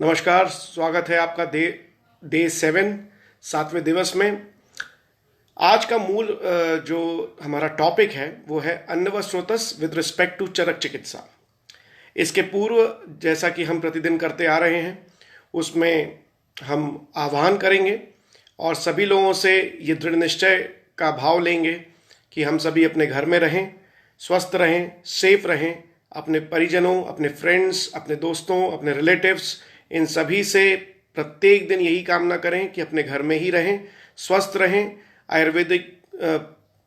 नमस्कार, स्वागत है आपका डे 7 7वें दिवस में। आज का मूल जो हमारा टॉपिक है वो है अन्न व स्रोतस विद रिस्पेक्ट टू चरक चिकित्सा। इसके पूर्व जैसा कि हम प्रतिदिन करते आ रहे हैं उसमें हम आह्वान करेंगे और सभी लोगों से ये दृढ़ निश्चय का भाव लेंगे कि हम सभी अपने घर में रहें, स्वस्थ रहें, सेफ रहें, अपने परिजनों, अपने फ्रेंड्स, अपने दोस्तों, अपने रिलेटिव्स, इन सभी से प्रत्येक दिन यही कामना करें कि अपने घर में ही रहें, स्वस्थ रहें, आयुर्वेदिक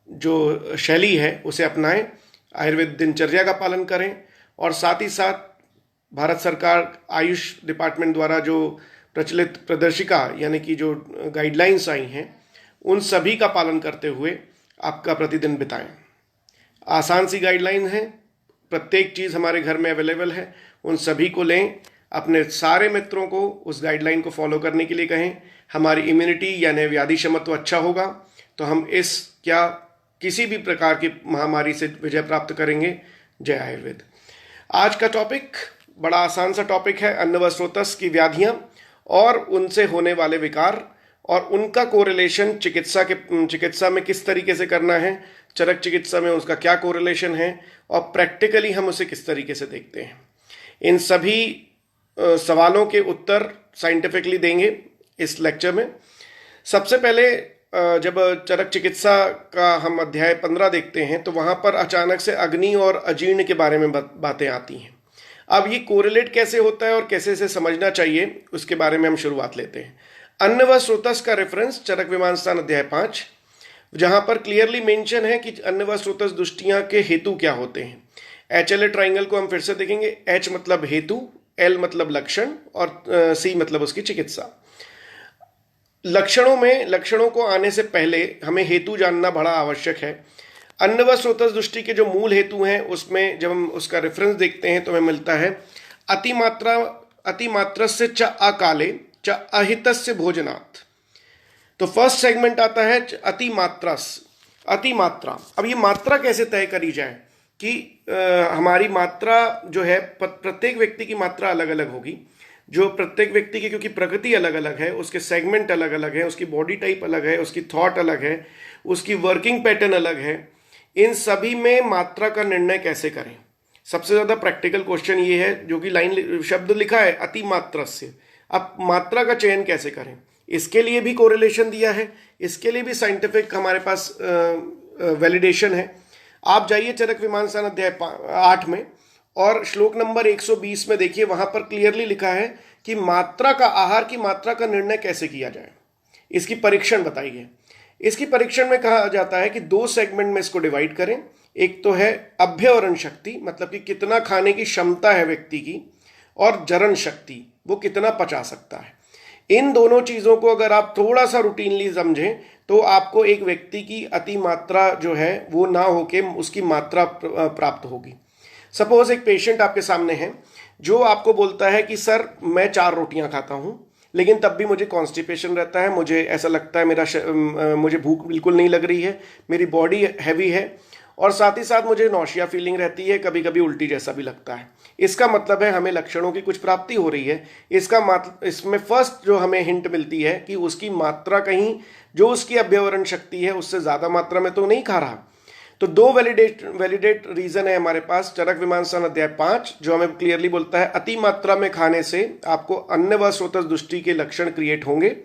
जो शैली है उसे अपनाएं, आयुर्वेद दिनचर्या का पालन करें और साथ ही साथ भारत सरकार आयुष डिपार्टमेंट द्वारा जो प्रचलित प्रदर्शिका यानी कि जो गाइडलाइंस आई हैं उन सभी का पालन करते हुए आपका प्रतिदिन बिताएं। आसान सी गाइडलाइन है, प्रत्येक चीज़ हमारे घर में अवेलेबल है, उन सभी को लें, अपने सारे मित्रों को उस गाइडलाइन को फॉलो करने के लिए कहें। हमारी इम्यूनिटी यानी व्याधि क्षमत्व अच्छा होगा तो हम इस क्या किसी भी प्रकार की महामारी से विजय प्राप्त करेंगे। जय आयुर्वेद। आज का टॉपिक बड़ा आसान सा टॉपिक है, अन्न व स्रोतस की व्याधियां और उनसे होने वाले विकार और उनका कोरिलेशन चिकित्सा में किस तरीके से करना है, चरक चिकित्सा में उसका क्या कोरिलेशन है और प्रैक्टिकली हम उसे किस तरीके से देखते हैं। इन सभी सवालों के उत्तर साइंटिफिकली देंगे इस लेक्चर में। सबसे पहले जब चरक चिकित्सा का हम अध्याय 15 देखते हैं तो वहाँ पर अचानक से अग्नि और अजीर्ण के बारे में बातें आती हैं। अब ये कोरिलेट कैसे होता है और कैसे इसे समझना चाहिए उसके बारे में हम शुरुआत लेते हैं। अन्न व स्रोतस का रेफरेंस चरक विमान स्थान अध्याय 5, जहाँ पर क्लियरली मेंशन है कि अन्न व स्रोतस दुष्टियाँ के हेतु क्या होते हैं। HLA ट्राइंगल को हम फिर से देखेंगे। H मतलब हेतु, L मतलब लक्षण और C मतलब उसकी चिकित्सा। लक्षणों को आने से पहले हमें हेतु जानना बड़ा आवश्यक है। अन्न व स्रोतस दृष्टि के जो मूल हेतु हैं उसमें जब हम उसका रेफरेंस देखते हैं तो हमें मिलता है अतिमात्रस्य च अकाले च अहितस्य भोजनात्। तो फर्स्ट सेगमेंट आता है अतिमात्रा। अब ये मात्रा कैसे तय करी जाए कि हमारी मात्रा जो है प्रत्येक व्यक्ति की मात्रा अलग अलग होगी। जो प्रत्येक व्यक्ति की क्योंकि प्रकृति अलग अलग है, उसके सेगमेंट अलग अलग है, उसकी बॉडी टाइप अलग है, उसकी थॉट अलग है, उसकी वर्किंग पैटर्न अलग है, इन सभी में मात्रा का निर्णय कैसे करें। सबसे ज़्यादा प्रैक्टिकल क्वेश्चन ये है जो कि लाइन शब्द लिखा है अतिमात्रा से। अब मात्रा का चयन कैसे करें, इसके लिए भी कोरिलेशन दिया है, इसके लिए भी साइंटिफिक हमारे पास वैलिडेशन है। आप जाइए चरक विमान स्थान अध्याय 8 में और श्लोक नंबर 120 में देखिए, वहां पर क्लियरली लिखा है कि आहार की मात्रा का निर्णय कैसे किया जाए, इसकी परीक्षण बताइए। इसकी परीक्षण में कहा जाता है कि 2 सेगमेंट में इसको डिवाइड करें। एक तो है अभ्यवरण शक्ति, मतलब कि कितना खाने की क्षमता है व्यक्ति की, और जरण शक्ति, वो कितना पचा सकता है। इन दोनों चीज़ों को अगर आप थोड़ा सा रूटीनली समझें तो आपको एक व्यक्ति की अति मात्रा जो है वो ना होके उसकी मात्रा प्राप्त होगी। सपोज एक पेशेंट आपके सामने है जो आपको बोलता है कि सर मैं 4 रोटियां खाता हूं लेकिन तब भी मुझे कॉन्स्टिपेशन रहता है, मुझे ऐसा लगता है मुझे भूख बिल्कुल नहीं लग रही है, मेरी बॉडी हैवी है और साथ ही साथ मुझे नौशिया फीलिंग रहती है, कभी कभी उल्टी जैसा भी लगता है। इसका मतलब है हमें लक्षणों की कुछ प्राप्ति हो रही है। इसमें फर्स्ट जो हमें हिंट मिलती है कि उसकी मात्रा कहीं जो उसकी अभ्यवरण शक्ति है उससे ज़्यादा मात्रा में तो नहीं खा रहा। तो 2 वैलिडेट रीजन है हमारे पास। चरक विमान स्थान अध्याय 5 जो हमें क्लियरली बोलता है अति मात्रा में खाने से आपको अन्न व स्रोतस दृष्टि के लक्षण क्रिएट होंगे,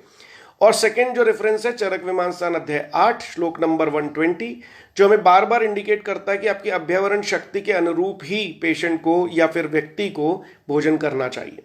और सेकंड जो रेफरेंस है चरक विमान स्थान अध्याय 8 श्लोक नंबर 120 जो हमें बार बार इंडिकेट करता है कि आपकी अभ्यवरण शक्ति के अनुरूप ही पेशेंट को या फिर व्यक्ति को भोजन करना चाहिए।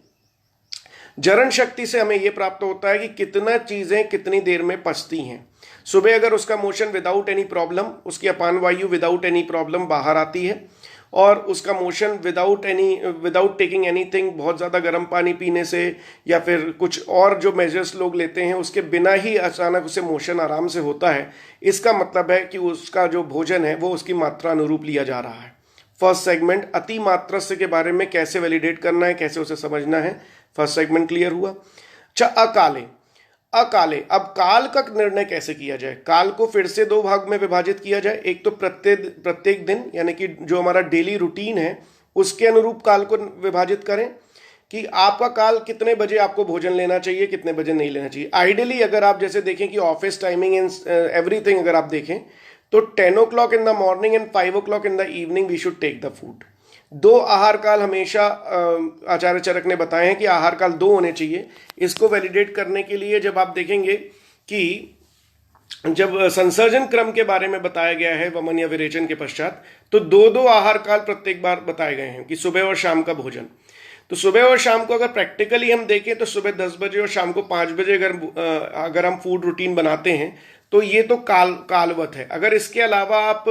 जरण शक्ति से हमें यह प्राप्त होता है कि कितना चीजें कितनी देर में पचती हैं। सुबह अगर उसका मोशन विदाउट एनी प्रॉब्लम, उसकी अपान वायु विदाउट एनी प्रॉब्लम बाहर आती है और उसका मोशन विदाउट टेकिंग एनीथिंग, बहुत ज़्यादा गर्म पानी पीने से या फिर कुछ और जो मेजर्स लोग लेते हैं उसके बिना ही अचानक उसे मोशन आराम से होता है, इसका मतलब है कि उसका जो भोजन है वो उसकी मात्रा अनुरूप लिया जा रहा है। फर्स्ट सेगमेंट अति मात्रस्य के बारे में कैसे वैलिडेट करना है, कैसे उसे समझना है, फर्स्ट सेगमेंट क्लियर हुआ। अकाले, अब काल का निर्णय कैसे किया जाए। काल को फिर से 2 भाग में विभाजित किया जाए। एक तो प्रत्येक दिन यानी कि जो हमारा डेली रूटीन है उसके अनुरूप काल को विभाजित करें। कि आपका काल कितने बजे आपको भोजन लेना चाहिए, कितने बजे नहीं लेना चाहिए। आइडियली अगर आप जैसे देखें कि ऑफिस टाइमिंग एंड एवरीथिंग अगर आप देखें तो 10 o'clock in the morning and 5 o'clock in the evening we should take the food. दो आहार काल हमेशा आचार्य चरक ने बताए हैं कि आहार काल दो होने चाहिए। इसको वैलिडेट करने के लिए जब आप देखेंगे कि जब संसर्जन क्रम के बारे में बताया गया है वमन या विरेचन के पश्चात, तो दो दो आहार काल प्रत्येक बार बताए गए हैं कि सुबह और शाम का भोजन। तो सुबह और शाम को अगर प्रैक्टिकली हम देखें तो सुबह 10 बजे और शाम को 5 बजे अगर हम फूड रूटीन बनाते हैं तो ये तो कालवत है। अगर इसके अलावा आप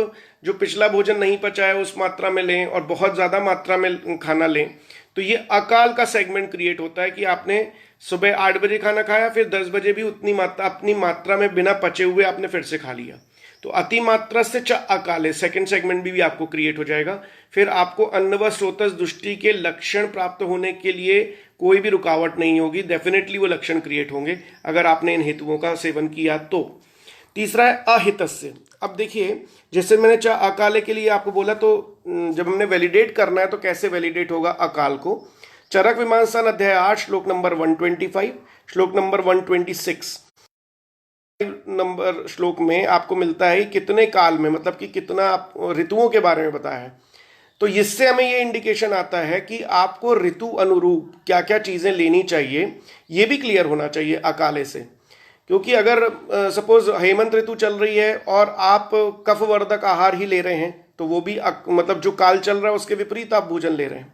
जो पिछला भोजन नहीं पचा है उस मात्रा में लें और बहुत ज़्यादा मात्रा में खाना लें तो ये अकाल का सेगमेंट क्रिएट होता है कि आपने सुबह 8 बजे खाना खाया, फिर 10 बजे भी अपनी मात्रा में बिना पचे हुए आपने फिर से खा लिया, तो अति मात्रा से अकाल है। सेकंड सेगमेंट भी आपको क्रिएट हो जाएगा। फिर आपको अन्न व स्रोतस दुष्टि के लक्षण प्राप्त होने के लिए कोई भी रुकावट नहीं होगी, डेफिनेटली वो लक्षण क्रिएट होंगे अगर आपने इन हेतुओं का सेवन किया तो। तीसरा है अहितस्य। अब देखिए जैसे मैंने अकाले के लिए आपको बोला, तो जब हमने वैलिडेट करना है तो कैसे वैलिडेट होगा अकाल को। चरक मीमांसन अध्याय 8 श्लोक नंबर 125, श्लोक नंबर 126 नंबर श्लोक में आपको मिलता है कितने काल में, मतलब कि कितना ऋतुओं के बारे में बताया है। तो इससे हमें ये इंडिकेशन आता है कि आपको ऋतु अनुरूप क्या क्या चीज़ें लेनी चाहिए, ये भी क्लियर होना चाहिए अकाले से। क्योंकि अगर सपोज हेमंत ऋतु चल रही है और आप कफवर्धक आहार ही ले रहे हैं तो वो भी मतलब जो काल चल रहा है उसके विपरीत आप भोजन ले रहे हैं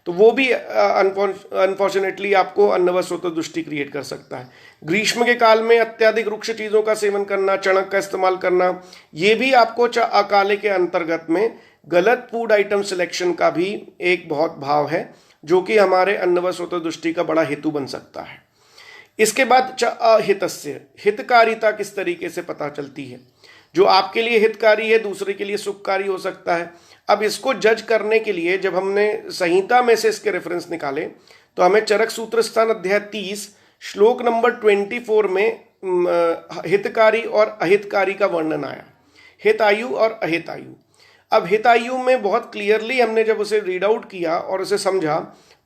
तो वो भी अनफॉर्चुनेटली आपको अन्न व स्रोत दुष्टि क्रिएट कर सकता है। ग्रीष्म के काल में अत्यधिक रुक्ष चीज़ों का सेवन करना, चणक का इस्तेमाल करना, ये भी आपको अकाले के अंतर्गत में गलत फूड आइटम सिलेक्शन का भी एक बहुत भाव है जो कि हमारे अन्न व स्रोत दुष्टि का बड़ा हेतु बन सकता है। इसके बाद अहितस्य, हितकारिता किस तरीके से पता चलती है। जो आपके लिए हितकारी है दूसरे के लिए सुखकारी हो सकता है। अब इसको जज करने के लिए जब हमने संहिता में से इसके रेफरेंस निकाले तो हमें चरक सूत्र स्थान अध्याय 30 श्लोक नंबर 24 में हितकारी और अहितकारी का वर्णन आया, हितायु और अहितायु। अब हितायु में बहुत क्लियरली हमने जब उसे रीड आउट किया और उसे समझा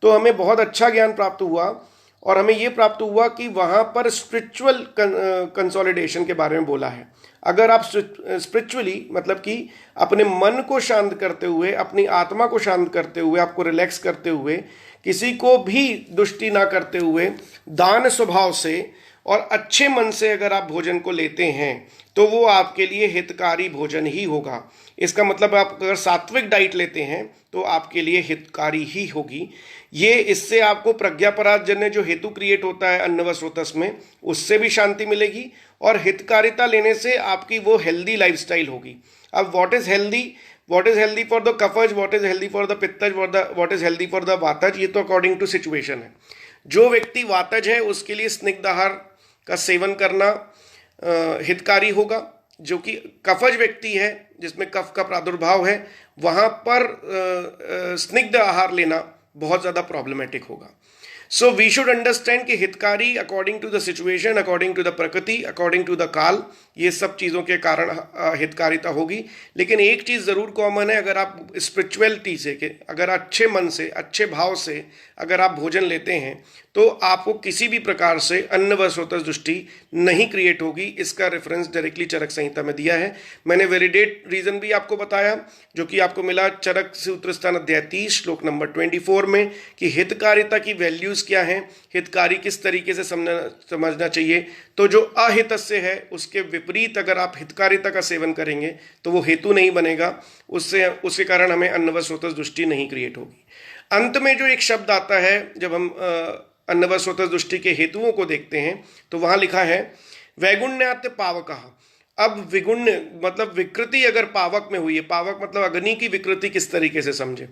तो हमें बहुत अच्छा ज्ञान प्राप्त हुआ और हमें यह प्राप्त हुआ कि वहाँ पर स्पिरिचुअल कंसोलिडेशन के बारे में बोला है। अगर आप स्पिरिचुअली मतलब कि अपने मन को शांत करते हुए, अपनी आत्मा को शांत करते हुए, आपको रिलैक्स करते हुए, किसी को भी दुष्टि ना करते हुए, दान स्वभाव से और अच्छे मन से अगर आप भोजन को लेते हैं तो वो आपके लिए हितकारी भोजन ही होगा। इसका मतलब आप अगर सात्विक डाइट लेते हैं तो आपके लिए हितकारी ही होगी। ये इससे आपको प्रज्ञापराजन्य जो हेतु क्रिएट होता है अन्न व स्रोतस में, उससे भी शांति मिलेगी और हितकारिता लेने से आपकी वो हेल्दी लाइफस्टाइल होगी। अब what is healthy for the कफज, what is healthy for the पित्तज, what is healthy for the वातज, ये तो अकॉर्डिंग टू सिचुएशन है। जो व्यक्ति वातज है उसके लिए स्निग्ध आहार का सेवन करना हितकारी होगा। जो कि कफज व्यक्ति है जिसमें कफ का प्रादुर्भाव है, वहाँ पर स्निग्ध आहार लेना बहुत ज़्यादा प्रॉब्लमेटिक होगा। सो वी शुड अंडरस्टैंड कि हितकारी according to the situation, according to the प्रकृति, अकॉर्डिंग टू द काल, ये सब चीज़ों के कारण हितकारिता होगी। लेकिन एक चीज़ ज़रूर कॉमन है, अगर आप स्पिरिचुअलिटी से अगर अच्छे मन से, अच्छे भाव से अगर आप भोजन लेते हैं तो आपको किसी भी प्रकार से अन्न व स्रोतस दुष्टि नहीं क्रिएट होगी। इसका रेफरेंस डायरेक्टली चरक संहिता में दिया है। मैंने वैलिडेट रीजन भी आपको बताया जो कि आपको मिला चरक सूत्र स्थान अध्याय 30 श्लोक नंबर 24 में कि हितकारिता की वैल्यूज क्या हैं, हितकारी किस तरीके से समझना चाहिए। तो जो अहितस्य है उसके विपरीत अगर आप हितकारिता का सेवन करेंगे तो वो हेतु नहीं बनेगा, उसके कारण हमें अन्न व स्रोतस दुष्टि नहीं क्रिएट होगी। अंत में जो एक शब्द आता है जब हम अन्न व स्रोतस दुष्टि के हेतुओं को देखते हैं तो वहां लिखा है वैगुण्यात्य पावकः। अब विगुण्य मतलब विकृति अगर पावक में हुई है, पावक मतलब अग्नि की विकृति किस तरीके से समझे,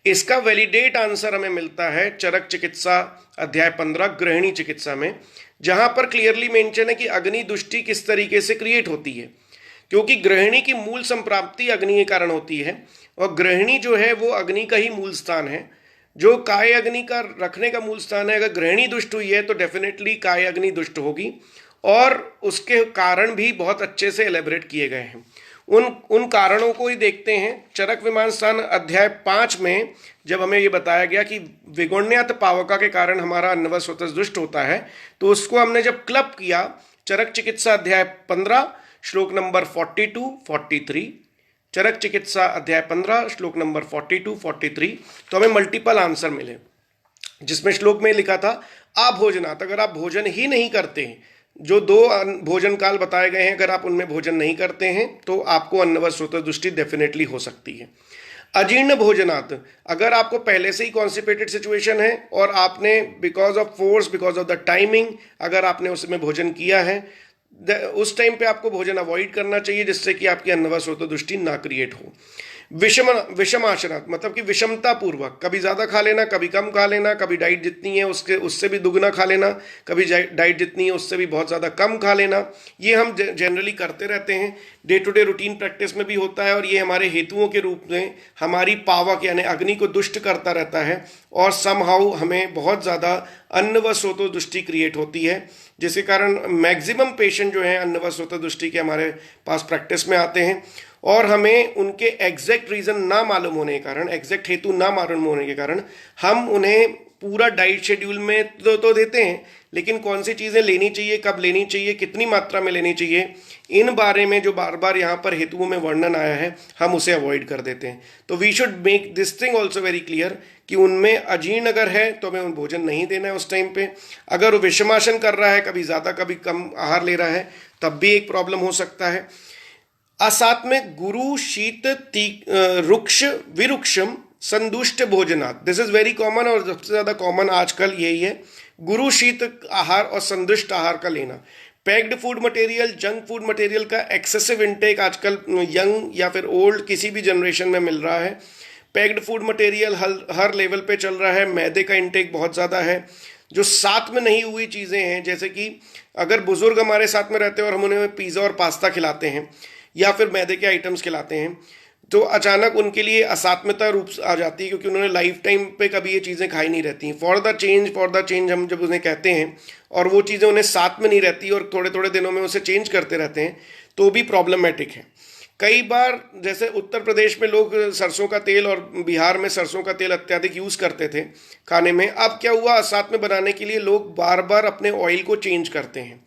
इसका वैलिडेट आंसर हमें मिलता है चरक चिकित्सा अध्याय 15 गृहिणी चिकित्सा में, जहां पर क्लियरली मेंशन है कि अग्नि दुष्टि किस तरीके से क्रिएट होती है। क्योंकि गृहिणी की मूल संप्राप्ति अग्नि के कारण होती है और गृहिणी जो है वो अग्नि का ही मूल स्थान है, जो काय अग्नि का रखने का मूल स्थान है। अगर गृहिणी दुष्ट हुई है तो डेफिनेटली काय अग्नि दुष्ट होगी और उसके कारण भी बहुत अच्छे से एलेबरेट किए गए हैं। उन उन कारणों को ही देखते हैं। चरक विमान स्थान अध्याय 5 में जब हमें ये बताया गया कि विगुण्यात पावका के कारण हमारा अन्नवा स्वतः दुष्ट होता है, तो उसको हमने जब क्लब किया, चरक चिकित्सा अध्याय 15 श्लोक नंबर 42-43, चरक चिकित्सा अध्याय 15 श्लोक नंबर 42-43, तो हमें मल्टीपल आंसर मिले, जिसमें श्लोक में लिखा था अभोजनात्, अगर आप भोजन ही नहीं करते हैं, जो 2 भोजन काल बताए गए हैं, अगर आप उनमें भोजन नहीं करते हैं तो आपको अन्नवा स्वतः दृष्टि डेफिनेटली हो सकती है। अजीर्ण भोजनात्, अगर आपको पहले से ही कॉन्स्टिपेटेड सिचुएशन है और आपने because of force, because of the timing, अगर आपने उसमें भोजन किया है, उस टाइम पे आपको भोजन अवॉइड करना चाहिए, जिससे कि आपकी अन्नवा स्वतः दृष्टि ना क्रिएट हो। विषमाशनात्, मतलब कि विषमता पूर्वक, कभी ज़्यादा खा लेना, कभी कम खा लेना, कभी डाइट जितनी है उससे भी दुगना खा लेना, कभी डाइट जितनी है उससे भी बहुत ज़्यादा कम खा लेना। ये हम जनरली करते रहते हैं, day to day routine practice में भी होता है, और ये हमारे हेतुओं के रूप में हमारी पावक यानी अग्नि को दुष्ट करता रहता है, और समहाउ हमें बहुत ज़्यादा अन्नवा स्वतः दृष्टि क्रिएट होती है, जिसके कारण मैक्सिमम पेशेंट जो है अन्नवा स्वतः दृष्टि के हमारे पास प्रैक्टिस में आते हैं, और हमें उनके एग्जैक्ट रीज़न ना मालूम होने के कारण, एग्जैक्ट हेतु ना मालूम होने के कारण, हम उन्हें पूरा डाइट शेड्यूल में तो देते हैं, लेकिन कौन सी चीज़ें लेनी चाहिए, कब लेनी चाहिए, कितनी मात्रा में लेनी चाहिए, इन बारे में जो बार बार यहाँ पर हेतुओं में वर्णन आया है, हम उसे अवॉइड कर देते हैं। तो we should make this thing also very clear कि उनमें अजीर्ण अगर है तो हमें उन भोजन नहीं देना है उस टाइम पे। अगर वो विषमाशन कर रहा है, कभी ज़्यादा कभी कम आहार ले रहा है, तब भी एक प्रॉब्लम हो सकता है। असात में गुरु शीत रुक्ष विरुक्षम संदुष्ट भोजनात्, दिस इज वेरी कॉमन, और सबसे ज़्यादा कॉमन आजकल यही है, गुरु शीत आहार और संदुष्ट आहार का लेना। Packed food material, junk food material का एक्सेसिव इनटेक आजकल यंग या फिर ओल्ड किसी भी जनरेशन में मिल रहा है। पैक्ड फूड मटेरियल हर लेवल पे चल रहा है, मैदे का इनटेक बहुत ज़्यादा है। जो साथ में नहीं हुई चीज़ें हैं, जैसे कि अगर बुजुर्ग हमारे साथ में रहते हैं और हम उन्हें पिज़्ज़ा और पास्ता खिलाते हैं या फिर मैदे के आइटम्स खिलाते हैं, तो अचानक उनके लिए असात्मता रूप आ जाती है, क्योंकि उन्होंने लाइफ टाइम पे कभी ये चीज़ें खाई नहीं रहती। फॉर द चेंज हम जब उन्हें कहते हैं और वो चीज़ें उन्हें साथ में नहीं रहती और थोड़े थोड़े दिनों में उसे चेंज करते रहते हैं, तो भी प्रॉब्लमेटिक है। कई बार जैसे उत्तर प्रदेश में लोग सरसों का तेल और बिहार में सरसों का तेल अत्यधिक यूज़ करते थे खाने में, अब क्या हुआ, साथ में बनाने के लिए लोग बार बार अपने ऑयल को चेंज करते हैं।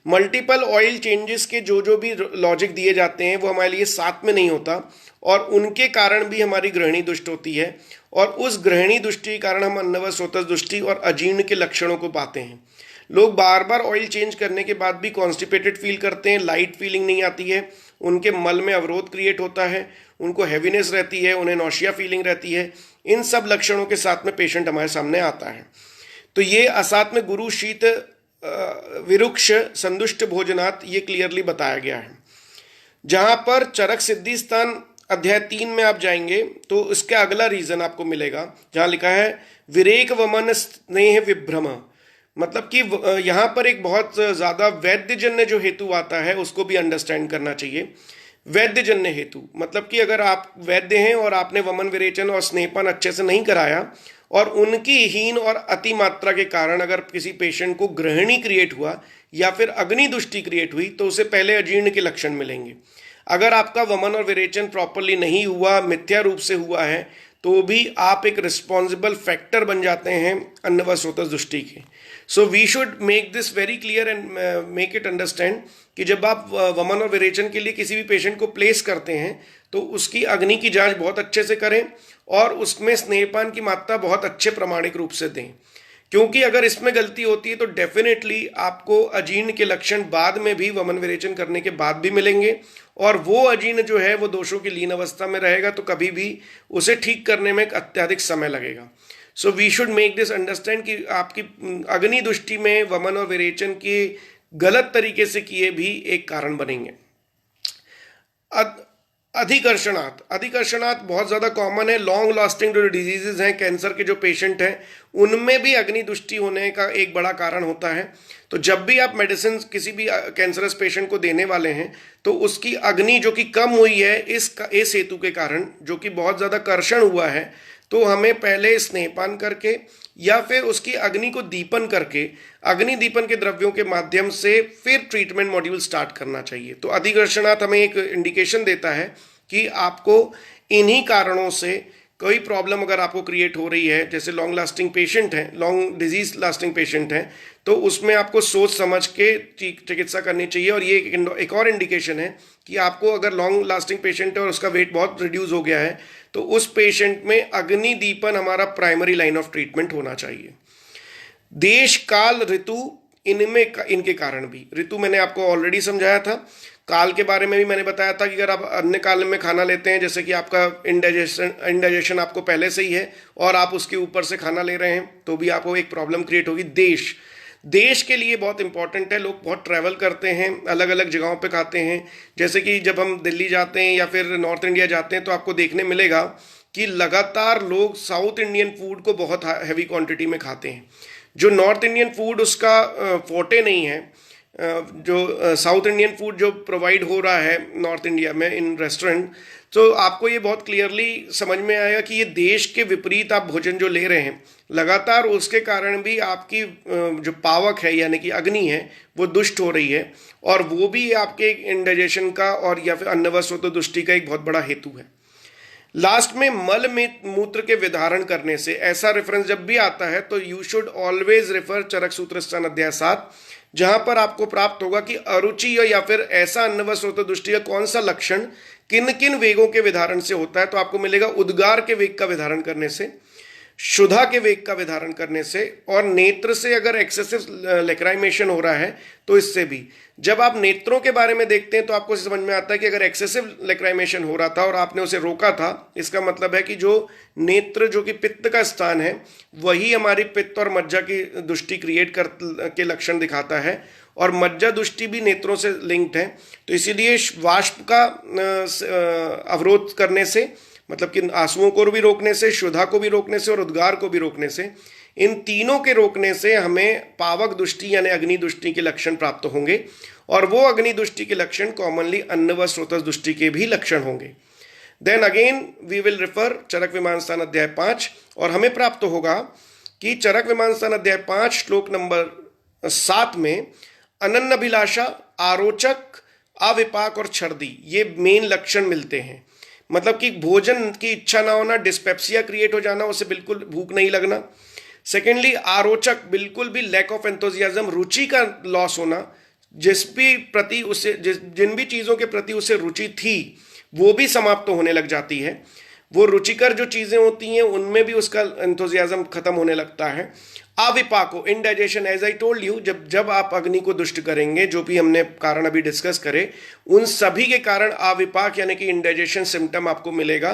मल्टीपल ऑयल चेंजेस के जो भी लॉजिक दिए जाते हैं वो हमारे लिए साथ में नहीं होता, और उनके कारण भी हमारी गृहिणी दुष्ट होती है, और उस गृहिणी दुष्टि के कारण हम अन्नवा स्वतः दुष्टि और अजीर्ण के लक्षणों को पाते हैं। लोग बार बार ऑयल चेंज करने के बाद भी कॉन्स्टिपेटेड फील करते हैं, लाइट फीलिंग नहीं आती है, उनके मल में अवरोध क्रिएट होता है, उनको हैवीनेस रहती है, उन्हें नौशिया फीलिंग रहती है। इन सब लक्षणों के साथ में पेशेंट हमारे सामने आता है। तो ये असात में गुरु शीत विरुक्ष संदुष्ट भोजनात्, ये क्लियरली बताया गया है। जहाँ पर चरक सिद्धि स्थान अध्याय 3 में आप जाएंगे तो इसका अगला रीजन आपको मिलेगा, जहाँ लिखा है विरेक वमन स्नेह विभ्रम, मतलब कि यहाँ पर एक बहुत ज़्यादा वैद्यजन्य जो हेतु आता है उसको भी अंडरस्टैंड करना चाहिए। वैद्यजन्य हेतु मतलब कि अगर आप वैद्य हैं और आपने वमन विरेचन और स्नेहपान अच्छे से नहीं कराया, और उनकी हीन और अति मात्रा के कारण अगर किसी पेशेंट को गृहिणी क्रिएट हुआ या फिर अग्नि दुष्टि क्रिएट हुई, तो उसे पहले अजीर्ण के लक्षण मिलेंगे। अगर आपका वमन और विरेचन प्रॉपरली नहीं हुआ, मिथ्या रूप से हुआ है, तो भी आप एक रिस्पॉन्सिबल फैक्टर बन जाते हैं अन्नवा स्वतः दृष्टि के। So we should make this very clear and make it understand कि जब आप वमन और विरेचन के लिए किसी भी पेशेंट को प्लेस करते हैं तो उसकी अग्नि की जांच बहुत अच्छे से करें, और उसमें स्नेहपान की मात्रा बहुत अच्छे प्रमाणिक रूप से दें, क्योंकि अगर इसमें गलती होती है तो डेफिनेटली आपको अजीर्ण के लक्षण बाद में भी वमन विरेचन करने के बाद भी मिलेंगे, और वो अजीर्ण जो है वो दोषों की लीन अवस्था में रहेगा, तो कभी भी उसे ठीक करने में अत्यधिक समय लगेगा। So we should make this understand कि आपकी अग्नि दृष्टि में वमन और विरेचन के गलत तरीके से किए भी एक कारण बनेंगे। अधिकर्षणात् बहुत ज़्यादा कॉमन है। लॉन्ग लास्टिंग जो डिजीजेज हैं, कैंसर के जो पेशेंट हैं, उनमें भी अग्नि दृष्टि होने का एक बड़ा कारण होता है। तो जब भी आप मेडिसिन किसी भी कैंसरस पेशेंट को देने वाले हैं तो उसकी अग्नि जो कि कम हुई है इस हेतु के कारण, जो कि बहुत ज़्यादा कर्षण हुआ है, तो हमें पहले स्नेहपान करके या फिर उसकी अग्नि को दीपन करके अग्नि दीपन के द्रव्यों के माध्यम से फिर ट्रीटमेंट मॉड्यूल स्टार्ट करना चाहिए। तो अधिघर्षणात् हमें एक इंडिकेशन देता है कि आपको इन्हीं कारणों से कोई प्रॉब्लम अगर आपको क्रिएट हो रही है, जैसे लॉन्ग लास्टिंग पेशेंट है, लॉन्ग डिजीज लास्टिंग पेशेंट है, तो उसमें आपको सोच समझ के चिकित्सा करनी चाहिए। और ये एक और इंडिकेशन है कि आपको अगर लॉन्ग लास्टिंग पेशेंट है और उसका वेट बहुत रिड्यूस हो गया है, तो उस पेशेंट में अग्नि दीपन हमारा प्राइमरी लाइन ऑफ ट्रीटमेंट होना चाहिए। देश काल ऋतु इनके कारण भी, ऋतु मैंने आपको ऑलरेडी समझाया था। काल के बारे में भी मैंने बताया था कि अगर आप अन्य काल में खाना लेते हैं, जैसे कि आपका इंडाइजेशन आपको पहले से ही है और आप उसके ऊपर से खाना ले रहे हैं, तो भी आपको एक प्रॉब्लम क्रिएट होगी। देश के लिए बहुत इंपॉर्टेंट है। लोग बहुत ट्रैवल करते हैं, अलग अलग जगहों पे खाते हैं। जैसे कि जब हम दिल्ली जाते हैं या फिर नॉर्थ इंडिया जाते हैं, तो आपको देखने मिलेगा कि लगातार लोग साउथ इंडियन फूड को बहुत हैवी क्वांटिटी में खाते हैं। जो नॉर्थ इंडियन फूड उसका फोटे नहीं है, जो साउथ इंडियन फूड जो प्रोवाइड हो रहा है नॉर्थ इंडिया में इन रेस्टोरेंट, तो आपको ये बहुत क्लियरली समझ में आएगा कि ये देश के विपरीत आप भोजन जो ले रहे हैं लगातार, उसके कारण भी आपकी जो पावक है यानी कि अग्नि है वो दुष्ट हो रही है, और वो भी आपके इंडाइजेशन का और या फिर अन्नवस्त्र दुष्टि का एक बहुत बड़ा हेतु है। लास्ट में मल में मूत्र के विधारण करने से, ऐसा रेफरेंस जब भी आता है तो यू शुड ऑलवेज रेफर चरक सूत्र स्थान अध्याय 7, जहां पर आपको प्राप्त होगा कि अरुचि या फिर ऐसा अन्नवस्त्र दुष्टि का कौन सा लक्षण किन किन वेगों के विधारण से होता है। तो आपको मिलेगा उद्गार के वेग का विधारण करने से, क्षुधा के वेग का विधारण करने से, और नेत्र से अगर एक्सेसिव लेक्राइमेशन हो रहा है तो इससे भी। जब आप नेत्रों के बारे में देखते हैं तो आपको समझ में आता है कि अगर एक्सेसिव लेक्राइमेशन हो रहा था और आपने उसे रोका था, इसका मतलब है कि जो नेत्र जो कि पित्त का स्थान है वही हमारी पित्त और मज्जा की दुष्टि क्रिएट कर के लक्षण दिखाता है, और मज्जा दुष्टि भी नेत्रों से लिंक्ड है। तो इसीलिए वाष्प का अवरोध करने से, मतलब कि आंसुओं को भी रोकने से, क्षुधा को भी रोकने से और उद्गार को भी रोकने से, इन तीनों के रोकने से हमें पावक दुष्टि यानी अग्नि दुष्टि के लक्षण प्राप्त होंगे, और वो अग्नि दुष्टि के लक्षण कॉमनली अन्न व स्रोतस दुष्टि के भी लक्षण होंगे। Then again we will refer Charak विमान स्थान अध्याय 5, और हमें प्राप्त होगा कि चरक विमान स्थान अध्याय 5 श्लोक नंबर 7 में अनन्नाभिलाषा, आरोचक, अविपाक और छर्दी, ये मेन लक्षण मिलते हैं। मतलब कि भोजन की इच्छा ना होना, डिस्पेप्सिया क्रिएट हो जाना, उसे बिल्कुल भूख नहीं लगना। सेकेंडली आरोचक, बिल्कुल भी लैक ऑफ एंथुजियाज्म, रुचि का लॉस होना, जिस भी प्रति उसे जिन भी चीज़ों के प्रति उसे रुचि थी वो भी समाप्त होने लग जाती है। वो रुचिकर जो चीज़ें होती हैं उनमें भी उसका एंथुजियाज्म खत्म होने लगता है। अविपाको, indigestion, as I told you, जब आप अग्नि को दुष्ट करेंगे, जो भी हमने कारण अभी डिस्कस करे, उन सभी के कारण अविपाक यानी कि इंडाइजेशन सिम्टम आपको मिलेगा।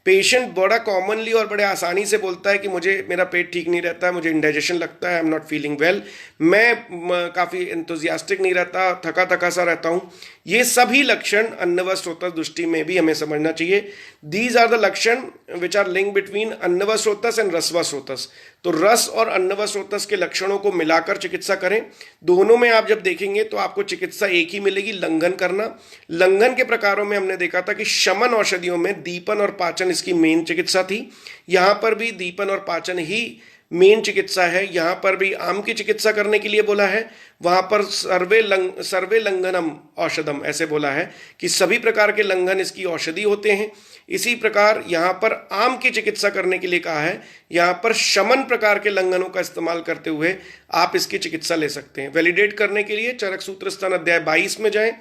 पेशेंट बड़ा कॉमनली और बड़े आसानी से बोलता है कि मुझे मेरा पेट ठीक नहीं रहता है, मुझे इंडाइजेशन लगता है, I am not feeling well, मैं काफ़ी एंथुजियास्टिक नहीं रहता, थका थका सा रहता हूँ। ये सभी लक्षण अन्न व स्रोतस दुष्टि में भी हमें समझना चाहिए। दीज आर द लक्षण विच आर लिंक बिटवीन अन्न व स्रोतस एंड रस व स्रोतस। तो रस और अन्न व स्रोतस के लक्षणों को मिलाकर चिकित्सा करें। दोनों में आप जब देखेंगे तो आपको चिकित्सा एक ही मिलेगी, लंघन करना। लंघन के प्रकारों में हमने देखा था कि शमन औषधियों में दीपन और पाचन इसकी मेन चिकित्सा थी। यहाँ पर भी दीपन और पाचन ही मेन चिकित्सा है। यहाँ पर भी आम की चिकित्सा करने के लिए बोला है, वहाँ पर सर्वे लंघनम औषधम ऐसे बोला है कि सभी प्रकार के लंघन इसकी औषधि होते हैं। इसी प्रकार यहाँ पर आम की चिकित्सा करने के लिए कहा है, यहाँ पर शमन प्रकार के लंघनों का इस्तेमाल करते हुए आप इसकी चिकित्सा ले सकते हैं। वैलिडेट करने के लिए चरक सूत्र स्थान अध्याय 22 में जाएं,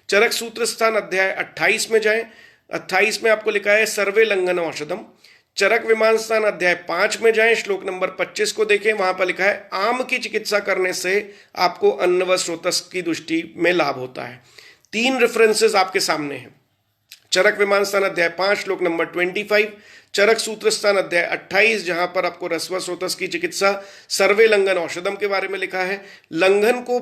चरक सूत्र स्थान अध्याय 28 में जाएं। 28 में आपको लिखा है सर्वे लंघन औषधम। चरक विमान स्थान अध्याय 5 में जाएं, श्लोक नंबर 25 को देखें, वहां पर लिखा है आम की चिकित्सा करने से आपको अन्न व स्रोतस की दृष्टि में लाभ होता है। 3 रेफरेंसेस आपके सामने हैं। चरक विमान स्थान अध्याय 5 श्लोक नंबर 25, चरक सूत्र स्थान अध्याय 28 जहां पर आपको रस व स्रोतस की चिकित्सा सर्वे लंघन औषधम के बारे में लिखा है। लंघन को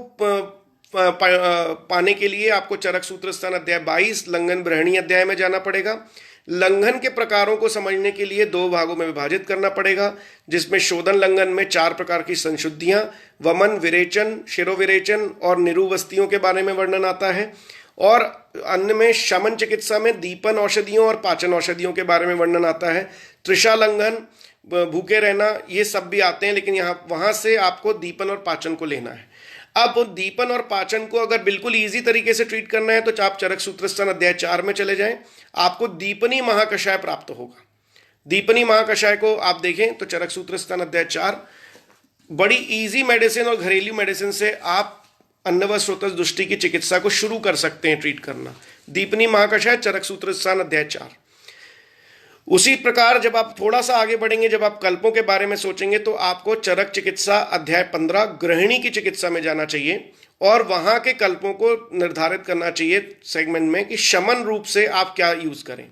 पाने के लिए आपको चरक सूत्र स्थान अध्याय 22 लंघन ब्रहणी अध्याय में जाना पड़ेगा। लंघन के प्रकारों को समझने के लिए 2 भागों में विभाजित करना पड़ेगा, जिसमें शोधन लंघन में 4 प्रकार की संशुद्धियां, वमन, विरेचन, शिरोविरेचन और निरुवस्तियों के बारे में वर्णन आता है, और अन्य में शमन चिकित्सा में दीपन औषधियों और पाचन औषधियों के बारे में वर्णन आता है। त्रिशा लंघन भूखे रहना, ये सब भी आते हैं, लेकिन यहाँ वहां से आपको दीपन और पाचन को लेना है। अब दीपन और पाचन को अगर बिल्कुल इजी तरीके से ट्रीट करना है तो आप चरक सूत्रस्थान अध्याय 4 में चले जाएं, आपको दीपनी महाकषाय प्राप्त होगा। दीपनी महाकषाय को आप देखें तो चरक सूत्रस्थान अध्याय 4 बड़ी इजी मेडिसिन और घरेलू मेडिसिन से आप अन्नव स्रोतस दुष्टि की चिकित्सा को शुरू कर सकते हैं ट्रीट करना। दीपनी महाकषाय चरक सूत्रस्थान अध्याय 4। उसी प्रकार जब आप थोड़ा सा आगे बढ़ेंगे, जब आप कल्पों के बारे में सोचेंगे तो आपको चरक चिकित्सा अध्याय 15 गृहिणी की चिकित्सा में जाना चाहिए और वहां के कल्पों को निर्धारित करना चाहिए सेगमेंट में कि शमन रूप से आप क्या यूज करें।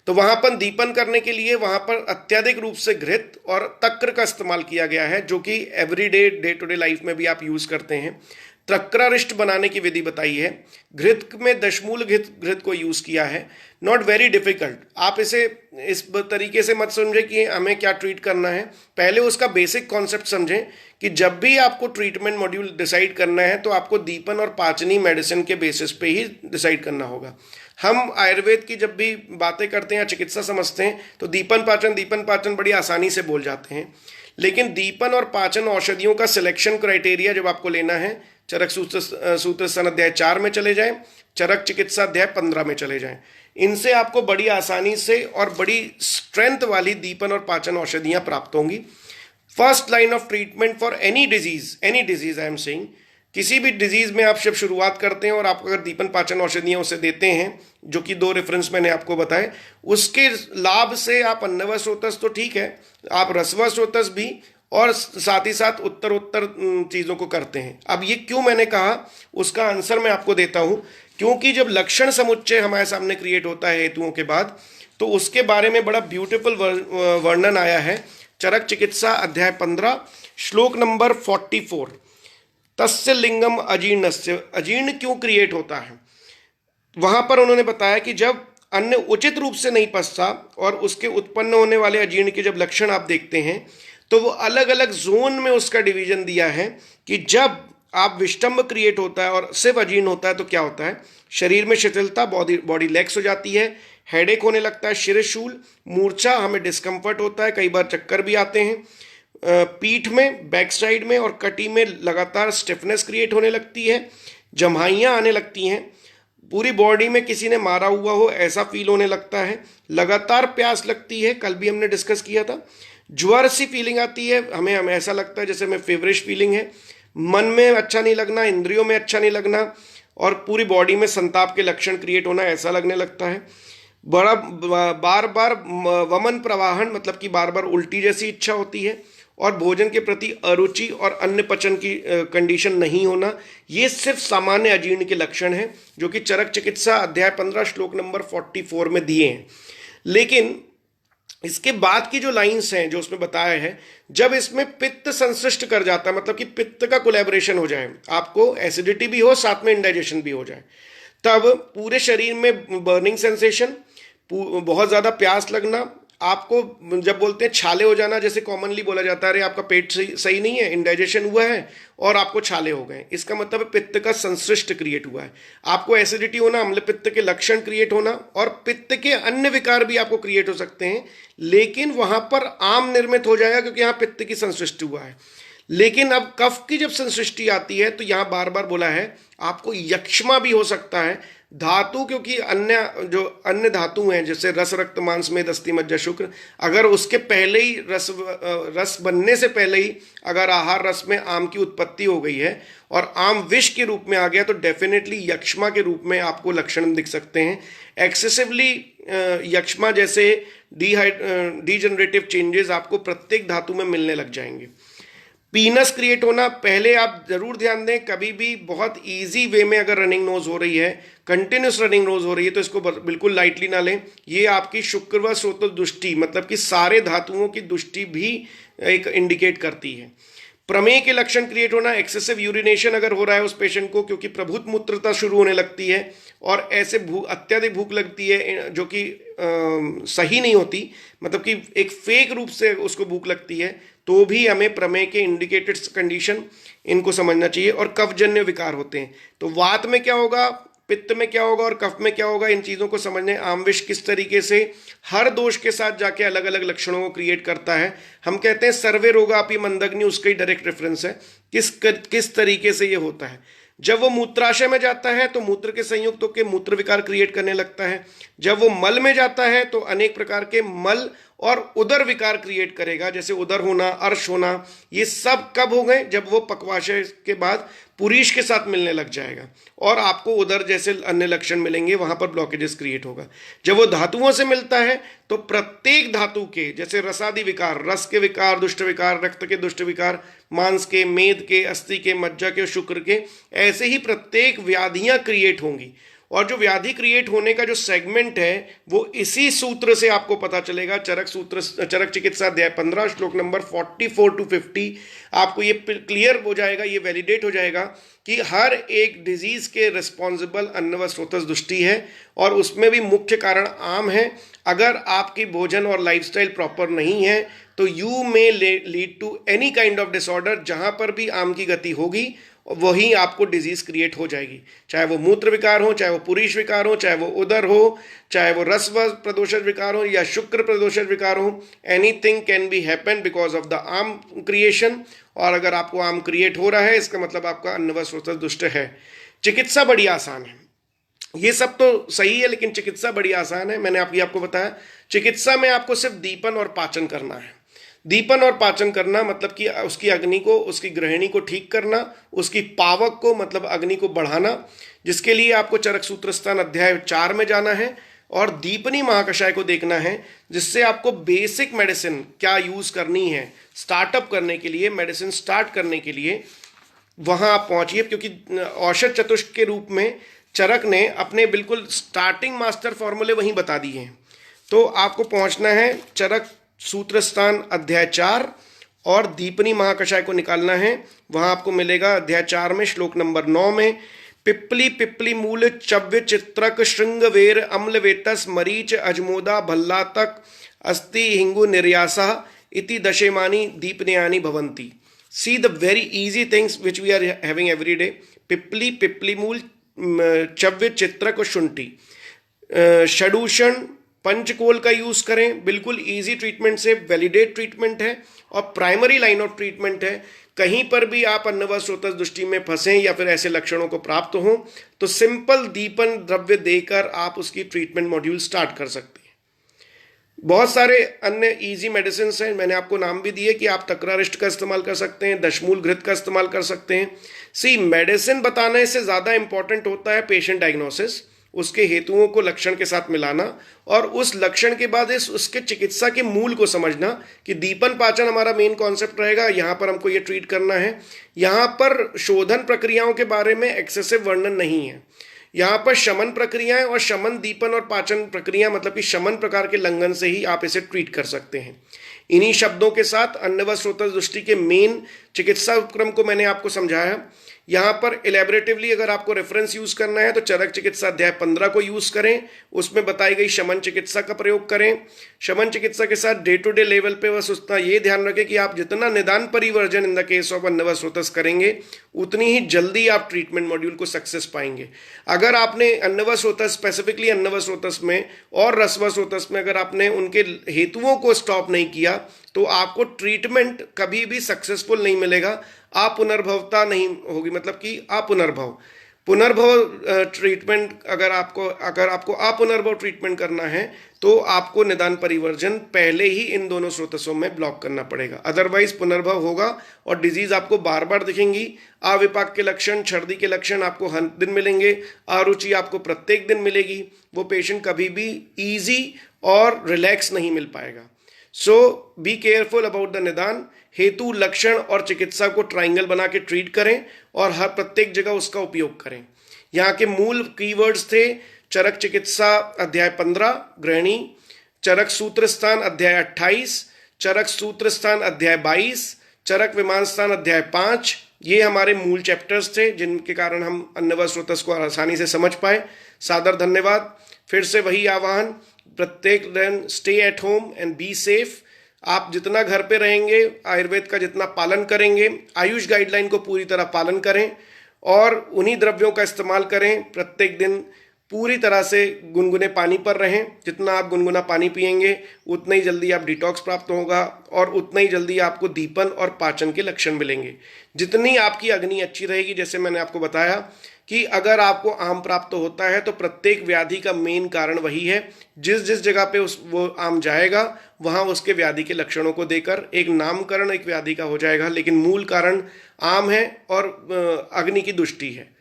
तो वहां पर दीपन करने के लिए वहां पर अत्यधिक रूप से घृत और तक्र का इस्तेमाल किया गया है, जो कि everyday day to day life में भी आप यूज करते हैं। तक्रारिष्ट बनाने की विधि बताई है, घृत में दशमूल घृत को यूज किया है। नॉट वेरी डिफिकल्ट, आप इसे इस तरीके से मत समझें कि हमें क्या ट्रीट करना है, पहले उसका बेसिक कॉन्सेप्ट समझें कि जब भी आपको ट्रीटमेंट मॉड्यूल डिसाइड करना है तो आपको दीपन और पाचनी मेडिसिन के बेसिस पे ही डिसाइड करना होगा। हम आयुर्वेद की जब भी बातें करते हैं या चिकित्सा समझते हैं तो दीपन पाचन बड़ी आसानी से बोल जाते हैं, लेकिन दीपन और पाचन औषधियों का सिलेक्शन क्राइटेरिया जब आपको लेना है, चरक सूत्रस्थान अध्याय 4 में चले जाएं, चरक चिकित्सा अध्याय 15 में चले जाएं। इनसे आपको बड़ी आसानी से और बड़ी स्ट्रेंथ वाली दीपन और पाचन औषधियां प्राप्त होंगी। First line of treatment for any disease I am saying, किसी भी डिजीज में आप जब शुरुआत करते हैं और आप अगर दीपन पाचन औषधियां उसे देते हैं, जो कि 2 रेफरेंस मैंने आपको बताए, उसके लाभ से आप अन्नव स्रोतस तो ठीक है, आप रसव स्रोतस भी और साथ ही साथ उत्तर चीजों को करते हैं। अब ये क्यों मैंने कहा, उसका आंसर मैं आपको देता हूं। क्योंकि जब लक्षण समुच्चय हमारे सामने क्रिएट होता है हेतुओं के बाद, तो उसके बारे में बड़ा ब्यूटीफुल वर्णन आया है चरक चिकित्सा अध्याय 15 श्लोक नंबर 44। तस्य लिंगम अजीर्णस्य, अजीर्ण क्यों क्रिएट होता है, वहां पर उन्होंने बताया कि जब अन्न उचित रूप से नहीं पचता और उसके उत्पन्न होने वाले अजीर्ण के जब लक्षण आप देखते हैं तो वो अलग अलग जोन में उसका डिवीजन दिया है कि जब आप विष्टम्भ क्रिएट होता है और सिर्फ अजीर्ण होता है तो क्या होता है, शरीर में शिथिलता, बॉडी लैक्स हो जाती है, हेडेक होने लगता है, शिरशूल, मूर्छा, हमें डिस्कम्फर्ट होता है, कई बार चक्कर भी आते हैं, पीठ में, बैक साइड में और कटी में लगातार स्टिफनेस क्रिएट होने लगती है, जम्हाइयाँ आने लगती हैं, पूरी बॉडी में किसी ने मारा हुआ हो ऐसा फील होने लगता है, लगातार प्यास लगती है, कल भी हमने डिस्कस किया था, ज्वर सी फीलिंग आती है, हमें ऐसा लगता है जैसे हमें फेवरिश फीलिंग है, मन में अच्छा नहीं लगना, इंद्रियों में अच्छा नहीं लगना और पूरी बॉडी में संताप के लक्षण क्रिएट होना ऐसा लगने लगता है, बड़ा बार बार वमन प्रवाहन, मतलब कि बार बार उल्टी जैसी इच्छा होती है और भोजन के प्रति अरुचि और अन्न पचन की कंडीशन नहीं होना। ये सिर्फ सामान्य अजीर्ण के लक्षण हैं जो कि चरक चिकित्सा अध्याय 15 श्लोक नंबर 44 में दिए हैं। लेकिन इसके बाद की जो लाइंस हैं जो उसमें बताया है, जब इसमें पित्त संश्लिष्ट कर जाता है, मतलब कि पित्त का कोलैबोरेशन हो जाए, आपको एसिडिटी भी हो साथ में इंडाइजेशन भी हो जाए, तब पूरे शरीर में बर्निंग सेंसेशन, बहुत ज़्यादा प्यास लगना, आपको जब बोलते हैं छाले हो जाना, जैसे कॉमनली बोला जाता है अरे आपका पेट सही नहीं है, इंडाइजेशन हुआ है और आपको छाले हो गए, इसका मतलब है पित्त का संश्लिष्ट क्रिएट हुआ है। आपको एसिडिटी होना, अम्ल पित्त के लक्षण क्रिएट होना और पित्त के अन्य विकार भी आपको क्रिएट हो सकते हैं, लेकिन वहां पर आम निर्मित हो जाएगा क्योंकि यहाँ पित्त की संसृष्टि हुआ है। लेकिन अब कफ की जब संसृष्टि आती है तो यहाँ बार बार बोला है आपको यक्ष्मा भी हो सकता है, धातु, क्योंकि अन्य धातु हैं जैसे रस, रक्त, मांस, मेद, अस्थि, मज्जा, शुक्र, अगर उसके पहले ही रस बनने से पहले ही अगर आहार रस में आम की उत्पत्ति हो गई है और आम विष के रूप में आ गया तो डेफिनेटली यक्ष्मा के रूप में आपको लक्षण दिख सकते हैं। एक्सेसिवली यक्ष्मा जैसे डीजनरेटिव चेंजेस आपको प्रत्येक धातु में मिलने लग जाएंगे। पीनस क्रिएट होना, पहले आप जरूर ध्यान दें, कभी भी बहुत इजी वे में अगर रनिंग नोज हो रही है, कंटिन्यूस रनिंग नोज हो रही है तो इसको बिल्कुल लाइटली ना लें। ये आपकी शुक्र व स्रोत दुष्टि, मतलब कि सारे धातुओं की दुष्टि भी एक इंडिकेट करती है। प्रमेय के लक्षण क्रिएट होना, एक्सेसिव यूरिनेशन अगर हो रहा है उस पेशेंट को, क्योंकि प्रभुत मूत्रता शुरू होने लगती है और ऐसे अत्यधिक भूख लगती है जो कि सही नहीं होती, मतलब कि एक फेक रूप से उसको भूख लगती है, तो भी हमें प्रमेय के इंडिकेटेड कंडीशन इनको समझना चाहिए। और कफजन्य विकार होते हैं तो वात में क्या होगा, पित्त में क्या होगा और कफ में क्या होगा, इन चीज़ों को समझने, आमविष किस तरीके से हर दोष के साथ जाके अलग अलग लक्षणों को क्रिएट करता है। हम कहते हैं सर्वे रोगापि मंदग्नि, उसका ही डायरेक्ट रेफरेंस है किस तरीके से ये होता है। जब वो मूत्राशय में जाता है तो मूत्र के संयुक्तों के मूत्र विकार क्रिएट करने लगता है। जब वो मल में जाता है तो अनेक प्रकार के मल और उदर विकार क्रिएट करेगा, जैसे उदर होना, अर्श होना। ये सब कब हो गए? जब वो पक्वाशय के बाद पुरीश के साथ मिलने लग जाएगा और आपको उदर जैसे अन्य लक्षण मिलेंगे, वहां पर ब्लॉकेजेस क्रिएट होगा। जब वो धातुओं से मिलता है तो प्रत्येक धातु के, जैसे रसादि विकार, रस के विकार, दुष्ट विकार, रक्त के दुष्ट विकार, मांस के, मेद के, अस्थि के, मज्जा के, शुक्र के, ऐसे ही प्रत्येक व्याधियां क्रिएट होंगी। और जो व्याधि क्रिएट होने का जो सेगमेंट है वो इसी सूत्र से आपको पता चलेगा। चरक चिकित्सा अध्याय 15 श्लोक नंबर 44 to 50 आपको ये क्लियर हो जाएगा, ये वैलिडेट हो जाएगा कि हर एक डिजीज के रिस्पॉन्सिबल अन्न व स्रोतस दुष्टि है, और उसमें भी मुख्य कारण आम है। अगर आपकी भोजन और लाइफस्टाइल प्रॉपर नहीं है तो you may lead to any kind of disorder. जहां पर भी आम की गति होगी वही आपको डिजीज क्रिएट हो जाएगी, चाहे वो मूत्र विकार हो, चाहे वो पुरीश विकार हो, चाहे वो उदर हो, चाहे वो रस व प्रदोषज विकार हो या शुक्र प्रदोषज विकार हो। Anything can be happen because of the आम क्रिएशन। और अगर आपको आम क्रिएट हो रहा है इसका मतलब आपका अन्न व स्रोत दुष्ट है। चिकित्सा बड़ी आसान है, ये सब तो सही है, लेकिन चिकित्सा बड़ी आसान है। मैंने आपको बताया चिकित्सा में आपको सिर्फ दीपन और पाचन करना है। दीपन और पाचन करना मतलब कि उसकी अग्नि को, उसकी गृहिणी को ठीक करना, उसकी पावक को मतलब अग्नि को बढ़ाना, जिसके लिए आपको चरक सूत्र स्थान अध्याय 4 में जाना है और दीपनी महाकषाय को देखना है, जिससे आपको बेसिक मेडिसिन क्या यूज करनी है स्टार्टअप करने के लिए, मेडिसिन स्टार्ट करने के लिए वहां आप पहुंचिए। क्योंकि औषध चतुष्क के रूप में चरक ने अपने बिल्कुल स्टार्टिंग मास्टर फॉर्मूले वहीं बता दिए हैं। तो आपको पहुंचना है चरक सूत्र स्थान अध्याय 4 और दीपनी महाकषाय को निकालना है। वहां आपको मिलेगा अध्याय 4 में श्लोक नंबर 9 में पिप्पली पिप्पली मूल चव्य चित्रक श्रृंग वेर अम्ल वेतस मरीच अजमोदा भल्लातक अस्ति हिंगु निर्यासा इति दशेमानी दीपनयानी भवंती। See the very easy things which we are having every day. पिप्पली पिप्पली मूल चव्य चित्रक शुंठी षडूषण पंचकोल का यूज करें। बिल्कुल इजी ट्रीटमेंट से वैलिडेट ट्रीटमेंट है और प्राइमरी लाइन ऑफ ट्रीटमेंट है। कहीं पर भी आप अन्न व स्रोतस दृष्टि में फंसें या फिर ऐसे लक्षणों को प्राप्त हों तो सिंपल दीपन द्रव्य देकर आप उसकी ट्रीटमेंट मॉड्यूल स्टार्ट कर सकते हैं। बहुत सारे अन्य इजी मेडिसिन हैं, मैंने आपको नाम भी दिए कि आप तक्रारिष्ट का इस्तेमाल कर सकते हैं, दशमूल घृत का इस्तेमाल कर सकते हैं। सी मेडिसिन बताने से ज़्यादा इंपॉर्टेंट होता है पेशेंट डायग्नोसिस, उसके हेतुओं को लक्षण के साथ मिलाना और उस लक्षण के बाद उसके चिकित्सा के मूल को समझना कि दीपन पाचन हमारा मेन कॉन्सेप्ट रहेगा, यहाँ पर हमको ये ट्रीट करना है। यहाँ पर शोधन प्रक्रियाओं के बारे में एक्सेसिव वर्णन नहीं है। यहाँ पर शमन प्रक्रियाएं और शमन दीपन और पाचन प्रक्रिया मतलब कि शमन प्रकार के लंघन से ही आप इसे ट्रीट कर सकते हैं। इन्हीं शब्दों के साथ अन्न व स्रोतस दृष्टि के मेन चिकित्सा उपक्रम को मैंने आपको समझाया। यहाँ पर इलेबरेटिवली अगर आपको रेफरेंस यूज करना है तो चरक चिकित्सा अध्याय 15 को यूज करें, उसमें बताई गई शमन चिकित्सा का प्रयोग करें। शमन चिकित्सा के साथ डे टू डे लेवल पे बस उतना ये ध्यान रखें कि आप जितना निदान परिवर्जन इन द केस ऑफ अन्न व स्रोतस करेंगे उतनी ही जल्दी आप ट्रीटमेंट मॉड्यूल को सक्सेस पाएंगे। अगर आपने अन्न व स्रोतस, स्पेसिफिकली अन्न व स्रोतस में और रस व स्रोतस में अगर आपने उनके हेतुओं को स्टॉप नहीं किया तो आपको ट्रीटमेंट कभी भी सक्सेसफुल नहीं मिलेगा, अपुनर्भवता नहीं होगी। मतलब कि पुनर्भव ट्रीटमेंट अगर आपको अपुनर्भव ट्रीटमेंट करना है तो आपको निदान परिवर्जन पहले ही इन दोनों स्रोतसों में ब्लॉक करना पड़ेगा, अदरवाइज पुनर्भव होगा और डिजीज आपको बार बार दिखेंगी। अविपाक के लक्षण, छर्दी के लक्षण आपको हर दिन मिलेंगे, अरुचि आपको प्रत्येक दिन मिलेगी। वो पेशेंट कभी भी ईजी और रिलैक्स नहीं मिल पाएगा। सो बी केयरफुल अबाउट द निदान। हेतु, लक्षण और चिकित्सा को ट्राइंगल बना के ट्रीट करें और हर प्रत्येक जगह उसका उपयोग करें। यहाँ के मूल कीवर्ड्स थे चरक चिकित्सा अध्याय 15 गृहिणी, चरक सूत्र स्थान अध्याय 28, चरक सूत्र स्थान अध्याय 22, चरक विमान स्थान अध्याय 5। ये हमारे मूल चैप्टर्स थे जिनके कारण हम अन्न व स्रोतस को आसानी से समझ पाए। सादर धन्यवाद। फिर से वही आह्वान, प्रत्येक दिन stay at home and be safe. आप जितना घर पे रहेंगे, आयुर्वेद का जितना पालन करेंगे, आयुष गाइडलाइन को पूरी तरह पालन करें और उन्हीं द्रव्यों का इस्तेमाल करें। प्रत्येक दिन पूरी तरह से गुनगुने पानी पर रहें। जितना आप गुनगुना पानी पिएंगे उतना ही जल्दी आप डिटॉक्स प्राप्त होगा और उतना ही जल्दी आपको दीपन और पाचन के लक्षण मिलेंगे। जितनी आपकी अग्नि अच्छी रहेगी, जैसे मैंने आपको बताया कि अगर आपको आम प्राप्त होता है तो प्रत्येक व्याधि का मेन कारण वही है। जिस जिस जगह पे वो आम जाएगा वहां उसके व्याधि के लक्षणों को देकर एक नामकरण एक व्याधि का हो जाएगा, लेकिन मूल कारण आम है और अग्नि की दुष्टि है।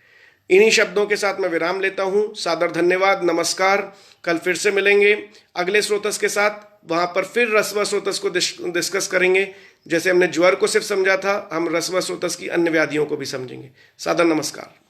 इन्हीं शब्दों के साथ मैं विराम लेता हूं। सादर धन्यवाद, नमस्कार। कल फिर से मिलेंगे अगले स्रोतस के साथ। वहां पर फिर रसव स्रोतस को डिस्कस करेंगे। जैसे हमने ज्वर को सिर्फ समझा था, हम रसव स्रोतस की अन्य व्याधियों को भी समझेंगे। सादर नमस्कार।